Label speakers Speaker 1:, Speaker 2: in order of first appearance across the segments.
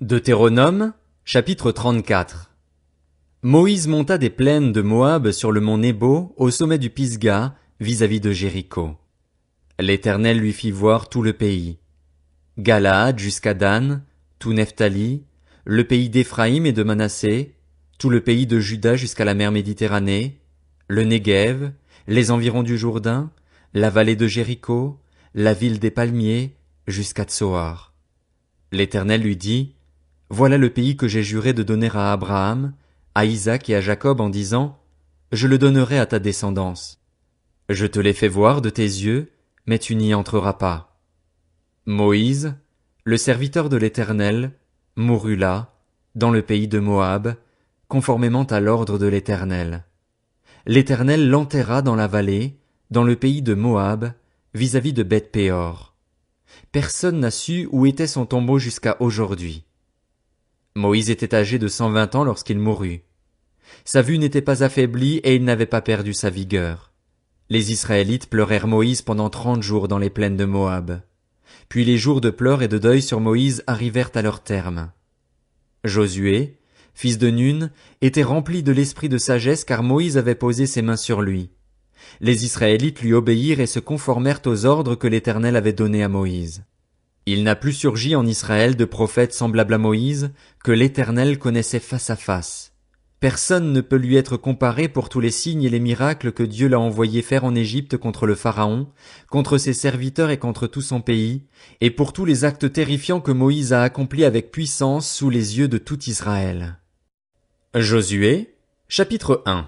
Speaker 1: Deutéronome, chapitre 34. Moïse monta des plaines de Moab sur le mont Nebo, au sommet du Pisga, vis-à-vis de Jéricho. L'Éternel lui fit voir tout le pays. Galaad jusqu'à Dan, tout Nephtali, le pays d'Éphraïm et de Manassé, tout le pays de Juda jusqu'à la mer Méditerranée, le Néguev, les environs du Jourdain, la vallée de Jéricho, la ville des palmiers, jusqu'à Tsoar. L'Éternel lui dit: Voilà le pays que j'ai juré de donner à Abraham, à Isaac et à Jacob en disant: Je le donnerai à ta descendance. Je te l'ai fait voir de tes yeux, mais tu n'y entreras pas. Moïse, le serviteur de l'Éternel, mourut là, dans le pays de Moab, conformément à l'ordre de l'Éternel. L'Éternel l'enterra dans la vallée, dans le pays de Moab, vis-à-vis de Beth-péor. Personne n'a su où était son tombeau jusqu'à aujourd'hui. Moïse était âgé de 120 ans lorsqu'il mourut. Sa vue n'était pas affaiblie et il n'avait pas perdu sa vigueur. Les Israélites pleurèrent Moïse pendant 30 jours dans les plaines de Moab. Puis les jours de pleurs et de deuil sur Moïse arrivèrent à leur terme. Josué, fils de Nun, était rempli de l'esprit de sagesse car Moïse avait posé ses mains sur lui. Les Israélites lui obéirent et se conformèrent aux ordres que l'Éternel avait donnés à Moïse. Il n'a plus surgi en Israël de prophète semblable à Moïse, que l'Éternel connaissait face à face. Personne ne peut lui être comparé pour tous les signes et les miracles que Dieu l'a envoyé faire en Égypte contre le Pharaon, contre ses serviteurs et contre tout son pays, et pour tous les actes terrifiants que Moïse a accomplis avec puissance sous les yeux de tout Israël. Josué, chapitre 1.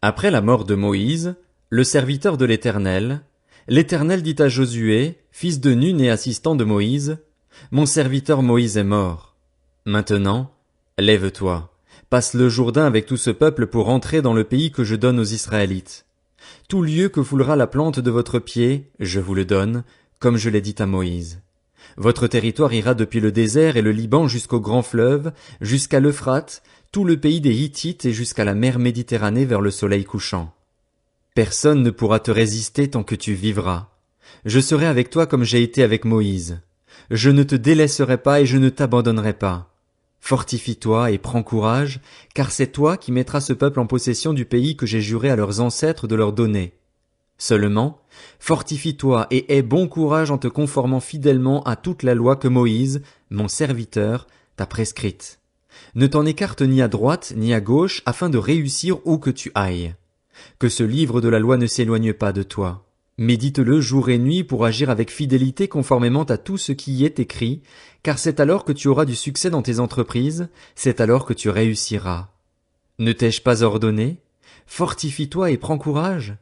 Speaker 1: Après la mort de Moïse, le serviteur de l'Éternel dit à Josué, fils de Nun et assistant de Moïse: Mon serviteur Moïse est mort. Maintenant, lève-toi, passe le Jourdain avec tout ce peuple pour entrer dans le pays que je donne aux Israélites. Tout lieu que foulera la plante de votre pied, je vous le donne, comme je l'ai dit à Moïse. Votre territoire ira depuis le désert et le Liban jusqu'au grand fleuve, jusqu'à l'Euphrate, tout le pays des Hittites et jusqu'à la mer Méditerranée vers le soleil couchant. Personne ne pourra te résister tant que tu vivras. Je serai avec toi comme j'ai été avec Moïse. Je ne te délaisserai pas et je ne t'abandonnerai pas. Fortifie-toi et prends courage, car c'est toi qui mettras ce peuple en possession du pays que j'ai juré à leurs ancêtres de leur donner. Seulement, fortifie-toi et aie bon courage en te conformant fidèlement à toute la loi que Moïse, mon serviteur, t'a prescrite. Ne t'en écarte ni à droite ni à gauche afin de réussir où que tu ailles. Que ce livre de la loi ne s'éloigne pas de toi. Médite-le jour et nuit pour agir avec fidélité conformément à tout ce qui y est écrit, car c'est alors que tu auras du succès dans tes entreprises, c'est alors que tu réussiras. Ne t'ai-je pas ordonné? Fortifie-toi et prends courage.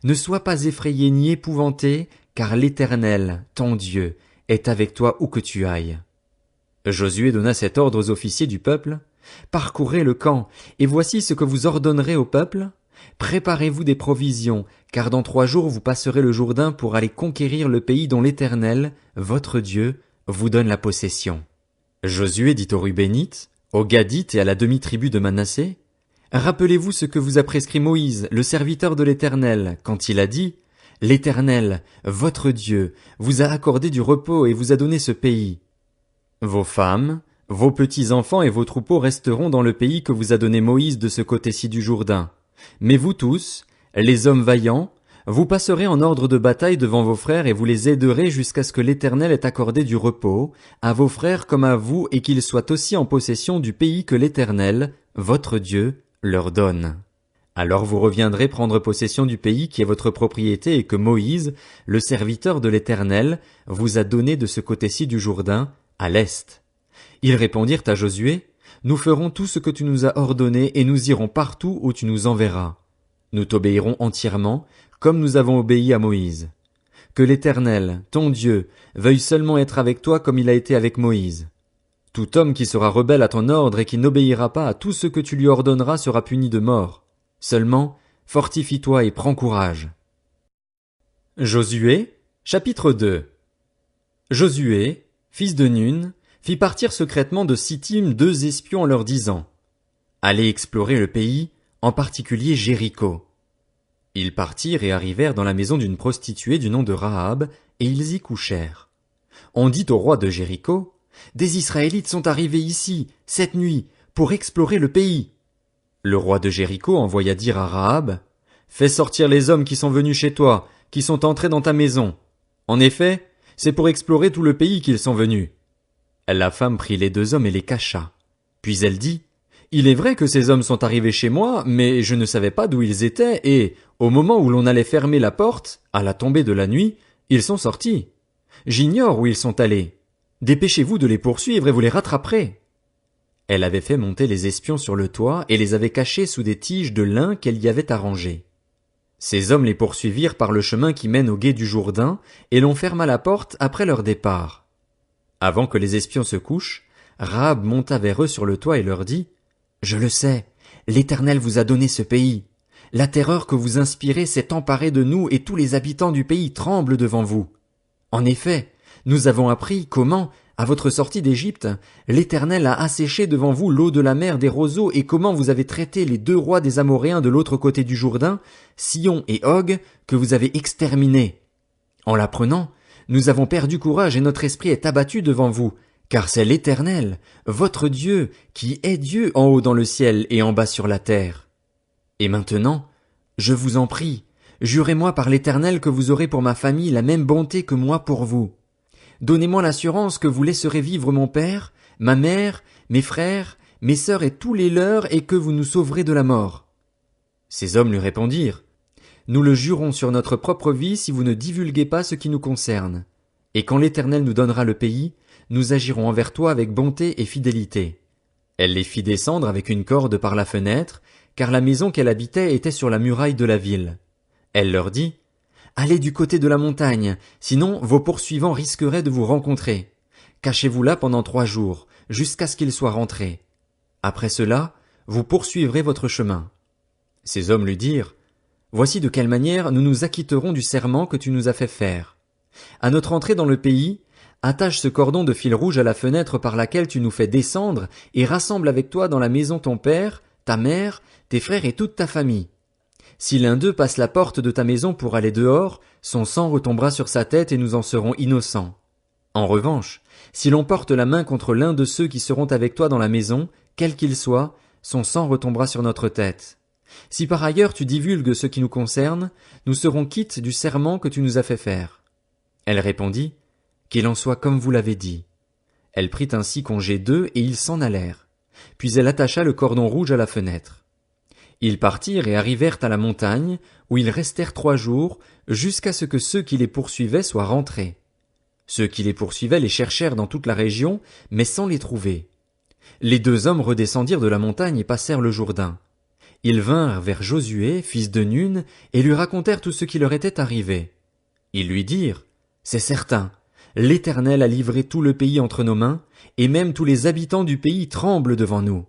Speaker 1: Ne sois pas effrayé ni épouvanté, car l'Éternel, ton Dieu, est avec toi où que tu ailles. Josué donna cet ordre aux officiers du peuple: Parcourez le camp, et voici ce que vous ordonnerez au peuple. Préparez-vous des provisions, car dans 3 jours vous passerez le Jourdain pour aller conquérir le pays dont l'Éternel, votre Dieu, vous donne la possession. Josué dit aux Rubénites, aux Gadites et à la demi-tribu de Manassé: Rappelez-vous ce que vous a prescrit Moïse, le serviteur de l'Éternel, quand il a dit: L'Éternel, votre Dieu, vous a accordé du repos et vous a donné ce pays. Vos femmes, vos petits-enfants et vos troupeaux resteront dans le pays que vous a donné Moïse de ce côté-ci du Jourdain. Mais vous tous, les hommes vaillants, vous passerez en ordre de bataille devant vos frères et vous les aiderez jusqu'à ce que l'Éternel ait accordé du repos, à vos frères comme à vous, et qu'ils soient aussi en possession du pays que l'Éternel, votre Dieu, leur donne. Alors vous reviendrez prendre possession du pays qui est votre propriété et que Moïse, le serviteur de l'Éternel, vous a donné de ce côté-ci du Jourdain, à l'est. Ils répondirent à Josué: Nous ferons tout ce que tu nous as ordonné et nous irons partout où tu nous enverras. Nous t'obéirons entièrement, comme nous avons obéi à Moïse. Que l'Éternel, ton Dieu, veuille seulement être avec toi comme il a été avec Moïse. Tout homme qui sera rebelle à ton ordre et qui n'obéira pas à tout ce que tu lui ordonneras sera puni de mort. Seulement, fortifie-toi et prends courage. Josué, chapitre 2. Josué, fils de Nun, fit partir secrètement de Sittim 2 espions en leur disant: Allez explorer le pays, en particulier Jéricho. Ils partirent et arrivèrent dans la maison d'une prostituée du nom de Rahab, et ils y couchèrent. On dit au roi de Jéricho: Des Israélites sont arrivés ici, cette nuit, pour explorer le pays. Le roi de Jéricho envoya dire à Rahab, fais sortir les hommes qui sont venus chez toi, qui sont entrés dans ta maison. En effet, c'est pour explorer tout le pays qu'ils sont venus. La femme prit les 2 hommes et les cacha. Puis elle dit, il est vrai que ces hommes sont arrivés chez moi, mais je ne savais pas d'où ils étaient, et, au moment où l'on allait fermer la porte, à la tombée de la nuit, ils sont sortis. J'ignore où ils sont allés. Dépêchez-vous de les poursuivre et vous les rattraperez. Elle avait fait monter les espions sur le toit et les avait cachés sous des tiges de lin qu'elle y avait arrangées. Ces hommes les poursuivirent par le chemin qui mène au gué du Jourdain, et l'on ferma la porte après leur départ. Avant que les espions se couchent, Rahab monta vers eux sur le toit et leur dit, « Je le sais, l'Éternel vous a donné ce pays. La terreur que vous inspirez s'est emparée de nous et tous les habitants du pays tremblent devant vous. En effet, nous avons appris comment, à votre sortie d'Égypte, l'Éternel a asséché devant vous l'eau de la mer des roseaux et comment vous avez traité les 2 rois des Amoréens de l'autre côté du Jourdain, Sihon et Og, que vous avez exterminés. En l'apprenant, nous avons perdu courage et notre esprit est abattu devant vous, car c'est l'Éternel, votre Dieu, qui est Dieu en haut dans le ciel et en bas sur la terre. Et maintenant, je vous en prie, jurez-moi par l'Éternel que vous aurez pour ma famille la même bonté que moi pour vous. Donnez-moi l'assurance que vous laisserez vivre mon père, ma mère, mes frères, mes sœurs et tous les leurs et que vous nous sauverez de la mort. Ces hommes lui répondirent, nous le jurons sur notre propre vie si vous ne divulguez pas ce qui nous concerne. Et quand l'Éternel nous donnera le pays, nous agirons envers toi avec bonté et fidélité. Elle les fit descendre avec une corde par la fenêtre, car la maison qu'elle habitait était sur la muraille de la ville. Elle leur dit, allez du côté de la montagne, sinon vos poursuivants risqueraient de vous rencontrer. Cachez-vous là pendant 3 jours, jusqu'à ce qu'ils soient rentrés. Après cela, vous poursuivrez votre chemin. Ces hommes lui dirent, voici de quelle manière nous nous acquitterons du serment que tu nous as fait faire. À notre entrée dans le pays, attache ce cordon de fil rouge à la fenêtre par laquelle tu nous fais descendre et rassemble avec toi dans la maison ton père, ta mère, tes frères et toute ta famille. Si l'un d'eux passe la porte de ta maison pour aller dehors, son sang retombera sur sa tête et nous en serons innocents. En revanche, si l'on porte la main contre l'un de ceux qui seront avec toi dans la maison, quel qu'il soit, son sang retombera sur notre tête. Si par ailleurs tu divulgues ce qui nous concerne, nous serons quittes du serment que tu nous as fait faire. Elle répondit, qu'il en soit comme vous l'avez dit. Elle prit ainsi congé d'eux et ils s'en allèrent. Puis elle attacha le cordon rouge à la fenêtre. Ils partirent et arrivèrent à la montagne, où ils restèrent 3 jours, jusqu'à ce que ceux qui les poursuivaient soient rentrés. Ceux qui les poursuivaient les cherchèrent dans toute la région, mais sans les trouver. Les 2 hommes redescendirent de la montagne et passèrent le Jourdain. Ils vinrent vers Josué, fils de Nun, et lui racontèrent tout ce qui leur était arrivé. Ils lui dirent, c'est certain, l'Éternel a livré tout le pays entre nos mains, et même tous les habitants du pays tremblent devant nous.